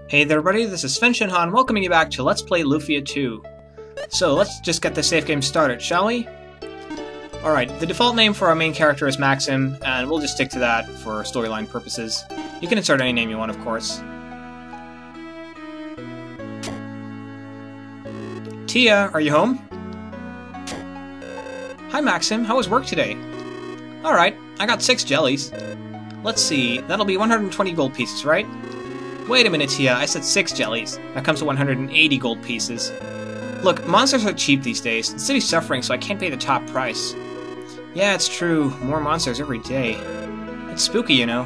Hey there everybody, this is Sven Shinhan welcoming you back to Let's Play Lufia 2. So let's just get the save game started, shall we? Alright, the default name for our main character is Maxim, and we'll just stick to that for storyline purposes. You can insert any name you want, of course. Tia, are you home? Hi Maxim, how was work today? Alright, I got 6 jellies. Let's see, that'll be 120 gold pieces, right? Wait a minute, Tia, I said 6 jellies. That comes to 180 gold pieces. Look, monsters are cheap these days. The city's suffering, so I can't pay the top price. Yeah, it's true. More monsters every day. It's spooky, you know.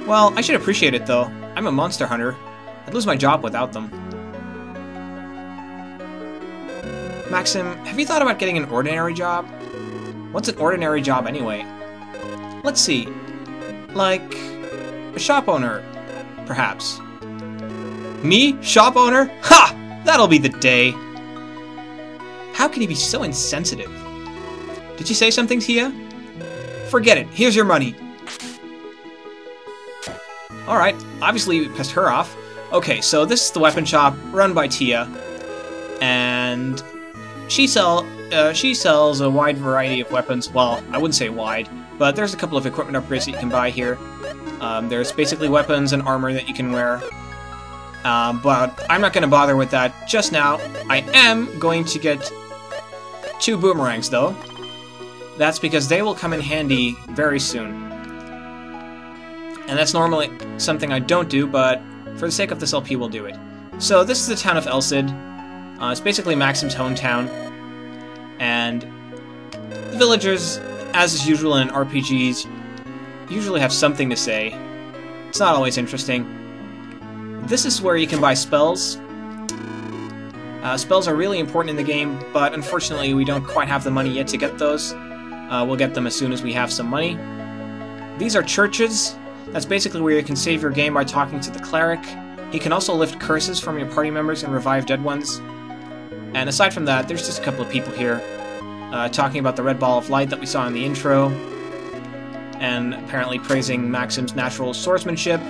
Well, I should appreciate it, though. I'm a monster hunter. I'd lose my job without them. Maxim, have you thought about getting an ordinary job? What's an ordinary job, anyway? Let's see. Like a shop owner, perhaps. Me? Shop owner? Ha! That'll be the day! How can he be so insensitive? Did you say something, Tia? Forget it. Here's your money. Alright, obviously we pissed her off. Okay, so this is the weapon shop run by Tia. And she sells a wide variety of weapons. Well, I wouldn't say wide, but there's a couple of equipment upgrades that you can buy here. There's basically weapons and armor that you can wear. But I'm not going to bother with that just now. I am going to get 2 boomerangs, though. That's because they will come in handy very soon. And that's normally something I don't do, but for the sake of this LP, we'll do it. So this is the town of Elcid. It's basically Maxim's hometown. And the villagers, as is usual in RPGs, usually have something to say. It's not always interesting. This is where you can buy spells. Spells are really important in the game, but unfortunately we don't quite have the money yet to get those. We'll get them as soon as we have some money. These are churches. That's basically where you can save your game by talking to the cleric. He can also lift curses from your party members and revive dead ones. And aside from that, there's just a couple of people here talking about the red ball of light that we saw in the intro, and apparently praising Maxim's natural swordsmanship.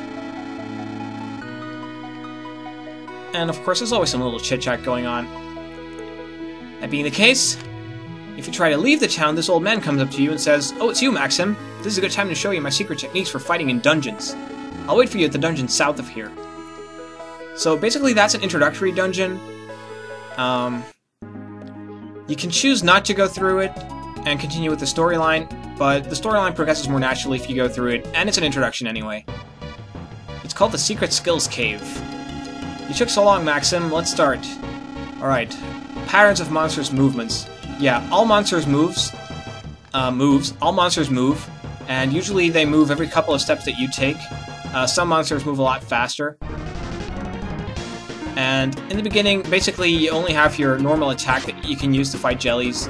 And of course, there's always some little chit-chat going on. That being the case, if you try to leave the town, this old man comes up to you and says, "Oh, it's you, Maxim. This is a good time to show you my secret techniques for fighting in dungeons. I'll wait for you at the dungeon south of here." So basically, that's an introductory dungeon. You can choose not to go through it and continue with the storyline, but the storyline progresses more naturally if you go through it, and it's an introduction anyway. It's called the Secret Skills Cave. You took so long, Maxim. Let's start. Alright. Patterns of monsters' movements. Yeah, all monsters all monsters move, and usually they move every couple of steps that you take. Some monsters move a lot faster. And in the beginning, basically, you only have your normal attack that you can use to fight jellies,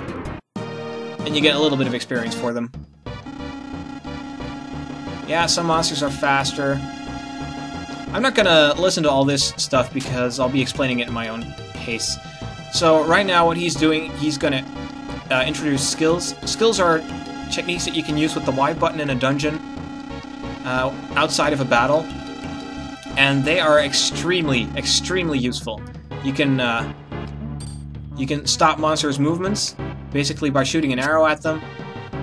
and you get a little bit of experience for them. Yeah, some monsters are faster. I'm not gonna listen to all this stuff because I'll be explaining it in my own pace. So right now what he's doing, he's gonna introduce skills. Skills are techniques that you can use with the Y button in a dungeon outside of a battle. And they are extremely, extremely useful. You can stop monsters' movements, basically by shooting an arrow at them,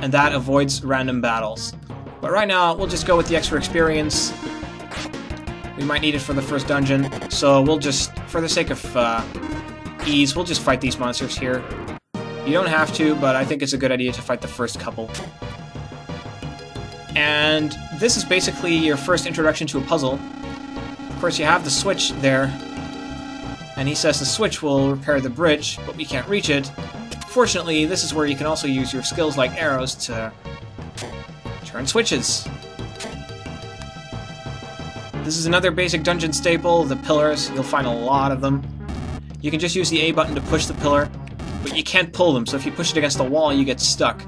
and that avoids random battles. But right now, we'll just go with the extra experience. We might need it for the first dungeon, so we'll just, for the sake of ease, we'll just fight these monsters here. You don't have to, but I think it's a good idea to fight the first couple. And this is basically your first introduction to a puzzle. Of course, you have the switch there, and he says the switch will repair the bridge, but we can't reach it. Fortunately, this is where you can also use your skills like arrows to turn switches. This is another basic dungeon staple, the pillars. You'll find a lot of them. You can just use the A button to push the pillar, but you can't pull them, so if you push it against the wall, you get stuck.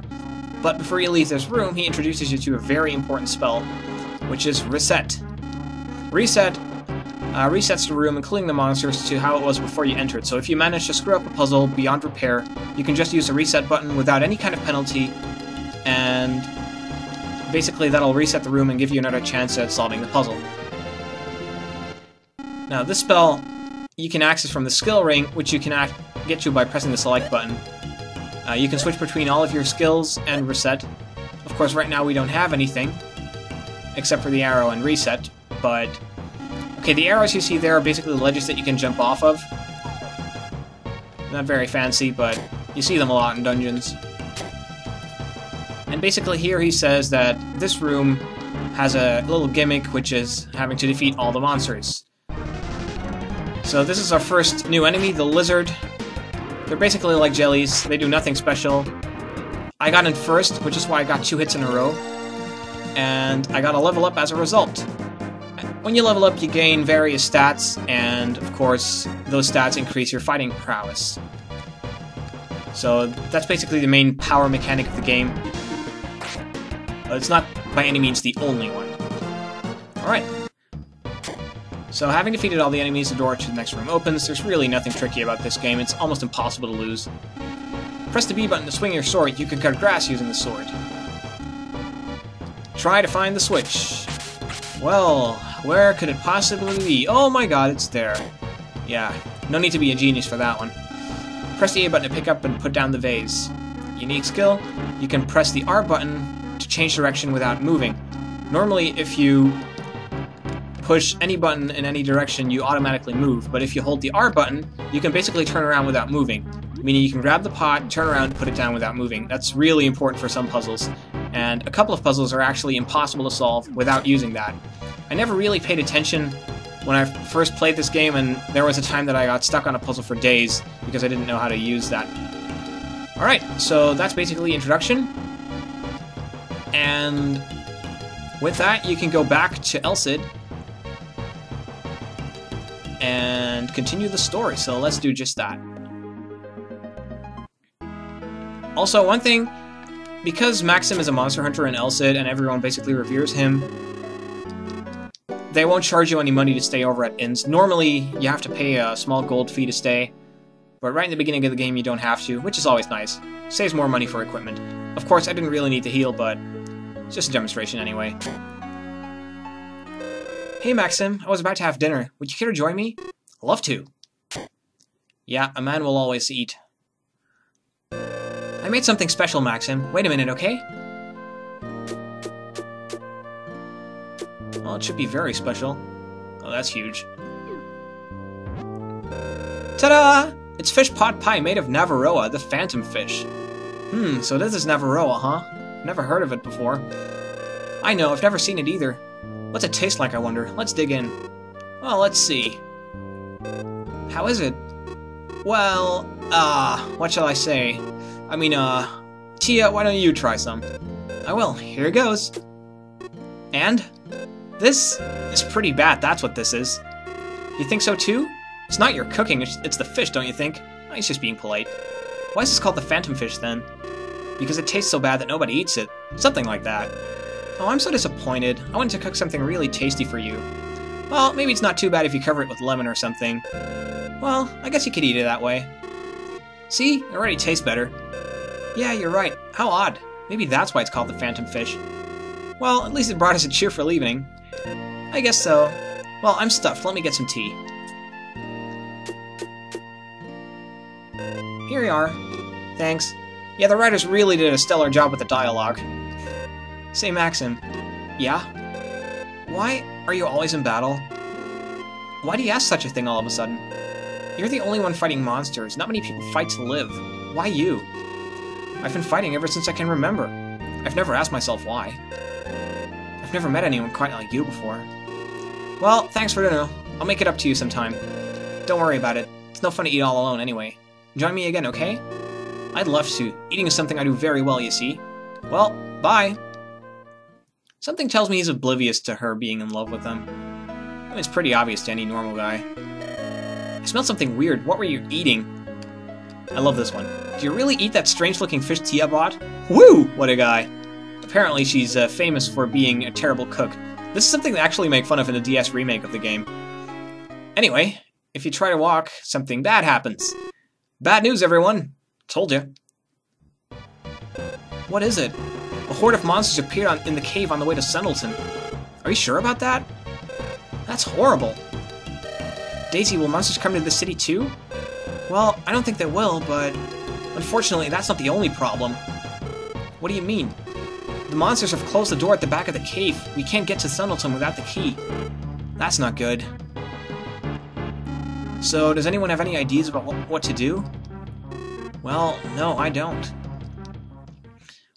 But before you leave this room, he introduces you to a very important spell, which is Reset. Reset resets the room, including the monsters, to how it was before you entered. So if you manage to screw up a puzzle beyond repair, you can just use the reset button without any kind of penalty, and basically that'll reset the room and give you another chance at solving the puzzle. Now, this spell you can access from the skill ring, which you can get to by pressing the select button. You can switch between all of your skills and reset. Of course, right now we don't have anything, except for the arrow and reset, but... Okay, the arrows you see there are basically ledges that you can jump off of. Not very fancy, but you see them a lot in dungeons. And basically here he says that this room has a little gimmick, which is having to defeat all the monsters. So this is our first new enemy, the lizard. They're basically like jellies, they do nothing special. I got in first, which is why I got 2 hits in a row. And I got a level up as a result. When you level up, you gain various stats, and of course, those stats increase your fighting prowess. So that's basically the main power mechanic of the game. But it's not by any means the only one. Alright. So having defeated all the enemies, the door to the next room opens. There's really nothing tricky about this game. It's almost impossible to lose. Press the B button to swing your sword. You can cut grass using the sword. Try to find the switch. Well, where could it possibly be? Oh my god, it's there. Yeah, no need to be a genius for that one. Press the A button to pick up and put down the vase. Unique skill, you can press the R button to change direction without moving. Normally, if you push any button in any direction, you automatically move, but if you hold the R button, you can basically turn around without moving. Meaning you can grab the pot, turn around, and put it down without moving. That's really important for some puzzles, and a couple of puzzles are actually impossible to solve without using that. I never really paid attention when I first played this game, and there was a time that I got stuck on a puzzle for days because I didn't know how to use that. Alright, so that's basically introduction. And with that, you can go back to El Cid and continue the story, so let's do just that. Also, one thing, because Maxim is a monster hunter in El Cid and everyone basically reveres him, they won't charge you any money to stay over at inns. Normally, you have to pay a small gold fee to stay, but right in the beginning of the game you don't have to, which is always nice. Saves more money for equipment. Of course, I didn't really need to heal, but it's just a demonstration anyway. Hey Maxim, I was about to have dinner. Would you care to join me? Love to. Yeah, a man will always eat. I made something special, Maxim. Wait a minute, okay? Well, it should be very special. Oh, that's huge. Ta-da! It's fish pot pie made of Navarroa, the phantom fish. So this is Navarroa, huh? Never heard of it before. I know, I've never seen it either. What's it taste like, I wonder? Let's dig in. Well, let's see. How is it? Well, what shall I say? I mean, Tia, why don't you try some? I will. Here goes. And? This is pretty bad, that's what this is. You think so too? It's not your cooking, it's the fish, don't you think? Oh, he's just being polite. Why is this called the phantom fish, then? Because it tastes so bad that nobody eats it. Something like that. Oh, I'm so disappointed. I wanted to cook something really tasty for you. Well, maybe it's not too bad if you cover it with lemon or something. Well, I guess you could eat it that way. See? It already tastes better. Yeah, you're right. How odd. Maybe that's why it's called the phantom fish. Well, at least it brought us a cheerful evening. I guess so. Well, I'm stuffed. Let me get some tea. Here you are. Thanks. Yeah, the writers really did a stellar job with the dialogue. Say, Maxim. Yeah? Why are you always in battle? Why do you ask such a thing all of a sudden? You're the only one fighting monsters. Not many people fight to live. Why you? I've been fighting ever since I can remember. I've never asked myself why. I've never met anyone quite like you before. Well, thanks for dinner. I'll make it up to you sometime. Don't worry about it. It's no fun to eat all alone anyway. Join me again, okay? I'd love to. Eating is something I do very well, you see. Well, bye. Something tells me he's oblivious to her being in love with him. I mean, it's pretty obvious to any normal guy. I smelled something weird. What were you eating? I love this one. Do you really eat that strange-looking fish Tia bought? Woo! What a guy. Apparently she's famous for being a terrible cook. This is something they actually make fun of in the DS remake of the game. Anyway, if you try to walk, something bad happens. Bad news, everyone. Told you. What is it? A horde of monsters appeared in the cave on the way to Sendleton. Are you sure about that? That's horrible. Daisy, will monsters come to the city too? Well, I don't think they will, but unfortunately, that's not the only problem. What do you mean? The monsters have closed the door at the back of the cave. We can't get to Thundleton without the key. That's not good. So, does anyone have any ideas about what to do? Well, no, I don't.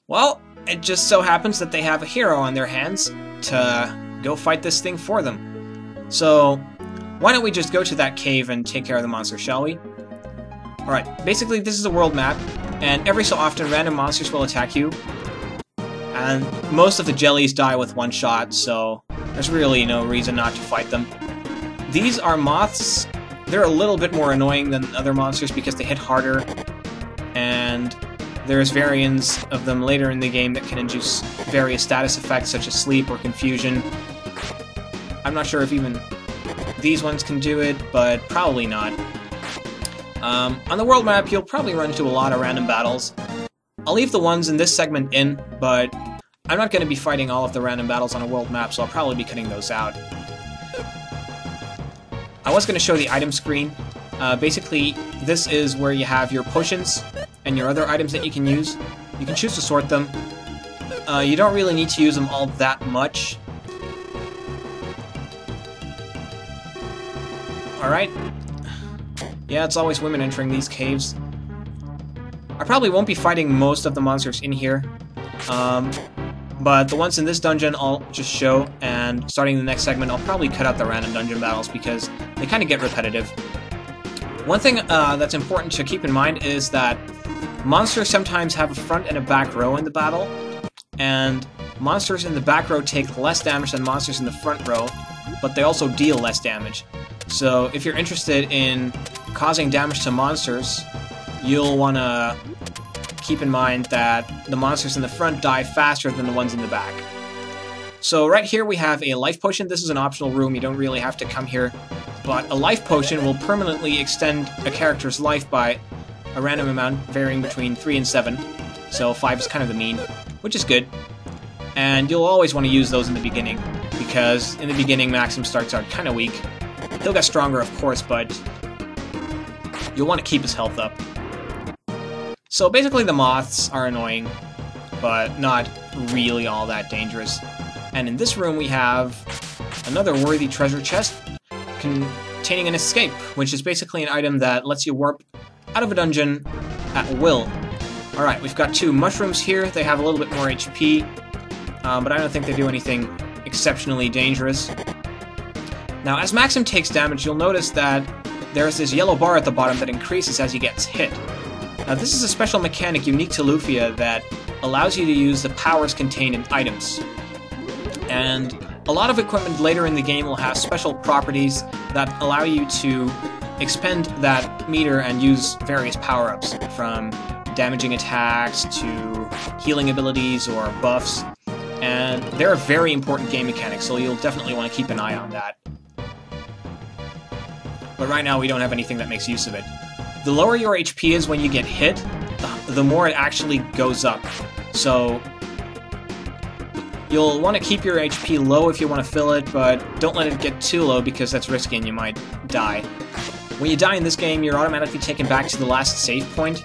Well, it just so happens that they have a hero on their hands to go fight this thing for them. So, why don't we just go to that cave and take care of the monster, shall we? Alright, basically this is a world map, and every so often random monsters will attack you. And most of the jellies die with one shot, so there's really no reason not to fight them. These are moths. They're a little bit more annoying than other monsters because they hit harder, and there's variants of them later in the game that can induce various status effects such as sleep or confusion. I'm not sure if even these ones can do it, but probably not. On the world map, you'll probably run into a lot of random battles. I'll leave the ones in this segment in, but I'm not going to be fighting all of the random battles on a world map, so I'll probably be cutting those out. I was going to show the item screen. Basically, this is where you have your potions and your other items that you can use. You can choose to sort them. You don't really need to use them all that much. Alright. Yeah, it's always women entering these caves. I probably won't be fighting most of the monsters in here. But the ones in this dungeon I'll just show, and starting the next segment I'll probably cut out the random dungeon battles because they kind of get repetitive. One thing that's important to keep in mind is that monsters sometimes have a front and a back row in the battle, and monsters in the back row take less damage than monsters in the front row, but they also deal less damage. So if you're interested in causing damage to monsters, you'll want to keep in mind that the monsters in the front die faster than the ones in the back. So right here we have a life potion. This is an optional room, you don't really have to come here. But a life potion will permanently extend a character's life by a random amount varying between 3 and 7. So 5 is kind of the mean, which is good. And you'll always want to use those in the beginning, because in the beginning Maxim starts out kind of weak. He'll get stronger, of course, but you'll want to keep his health up. So basically the moths are annoying, but not really all that dangerous. And in this room we have another worthy treasure chest containing an escape, which is basically an item that lets you warp out of a dungeon at will. Alright, we've got 2 mushrooms here. They have a little bit more HP, but I don't think they do anything exceptionally dangerous. Now, as Maxim takes damage, you'll notice that there's this yellow bar at the bottom that increases as he gets hit. Now, this is a special mechanic unique to Lufia that allows you to use the powers contained in items. And a lot of equipment later in the game will have special properties that allow you to expend that meter and use various power-ups, from damaging attacks to healing abilities or buffs. And they're a very important game mechanic, so you'll definitely want to keep an eye on that. But right now we don't have anything that makes use of it. The lower your HP is when you get hit, the more it actually goes up. So you'll want to keep your HP low if you want to fill it, but don't let it get too low because that's risky and you might die. When you die in this game, you're automatically taken back to the last save point,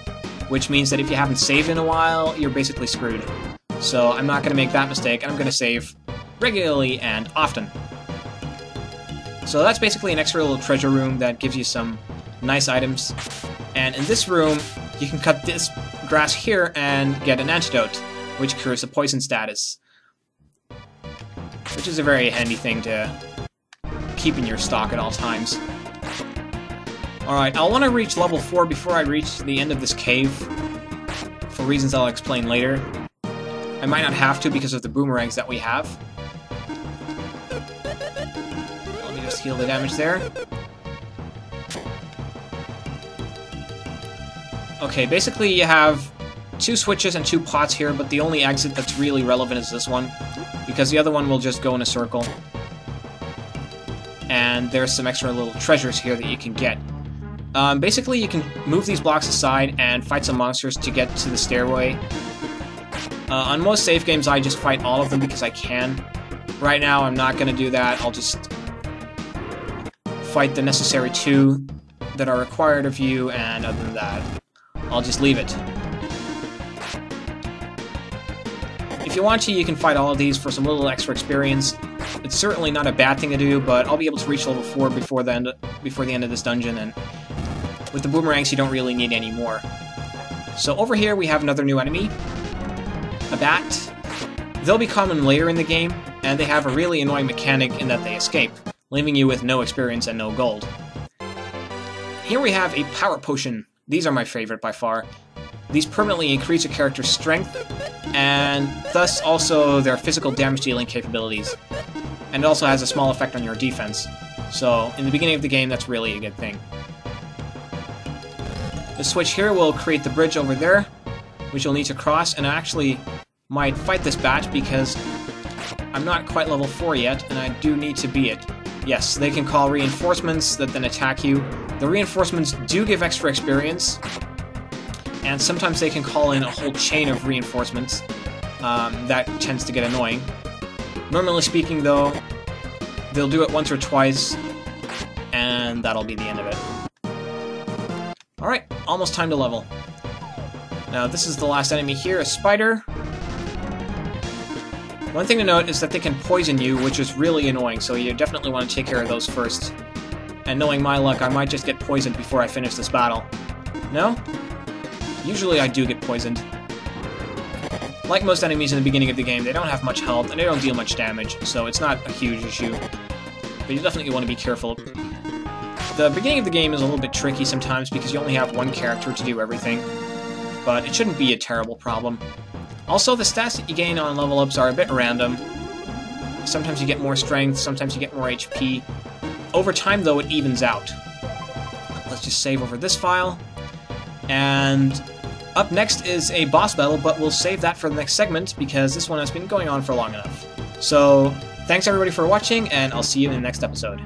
which means that if you haven't saved in a while, you're basically screwed. So I'm not going to make that mistake, and I'm going to save regularly and often. So that's basically an extra little treasure room that gives you some nice items. And in this room, you can cut this grass here and get an antidote, which cures the poison status. Which is a very handy thing to keep in your stock at all times. Alright, I'll want to reach level 4 before I reach the end of this cave, for reasons I'll explain later. I might not have to because of the boomerangs that we have. Let me just heal the damage there. Okay, basically you have 2 switches and 2 pots here, but the only exit that's really relevant is this one, because the other one will just go in a circle. And there's some extra little treasures here that you can get. Basically, you can move these blocks aside and fight some monsters to get to the stairway. On most save games, I just fight all of them because I can. Right now, I'm not going to do that. I'll just fight the necessary 2 that are required of you, and other than that, I'll just leave it. If you want to, you can fight all of these for some little extra experience. It's certainly not a bad thing to do, but I'll be able to reach level 4 before the end of this dungeon, and with the boomerangs you don't really need any more. So over here we have another new enemy, a bat. They'll be common later in the game, and they have a really annoying mechanic in that they escape, leaving you with no experience and no gold. Here we have a power potion. These are my favorite by far. These permanently increase your character's strength, and thus also their physical damage dealing capabilities. And it also has a small effect on your defense. So in the beginning of the game, that's really a good thing. The switch here will create the bridge over there, which you'll need to cross, and I actually might fight this bat because I'm not quite level 4 yet, and I do need to be it. Yes, they can call reinforcements that then attack you. The reinforcements do give extra experience, and sometimes they can call in a whole chain of reinforcements. That tends to get annoying. Normally speaking, though, they'll do it once or twice, and that'll be the end of it. Alright, almost time to level. Now, this is the last enemy here, a spider. One thing to note is that they can poison you, which is really annoying, so you definitely want to take care of those first. And knowing my luck, I might just get poisoned before I finish this battle. No? Usually I do get poisoned. Like most enemies in the beginning of the game, they don't have much health, and they don't deal much damage, so it's not a huge issue. But you definitely want to be careful. The beginning of the game is a little bit tricky sometimes because you only have one character to do everything, but it shouldn't be a terrible problem. Also, the stats that you gain on level ups are a bit random. Sometimes you get more strength, sometimes you get more HP. Over time, though, it evens out. Let's just save over this file. And up next is a boss battle, but we'll save that for the next segment because this one has been going on for long enough. So, thanks everybody for watching, and I'll see you in the next episode.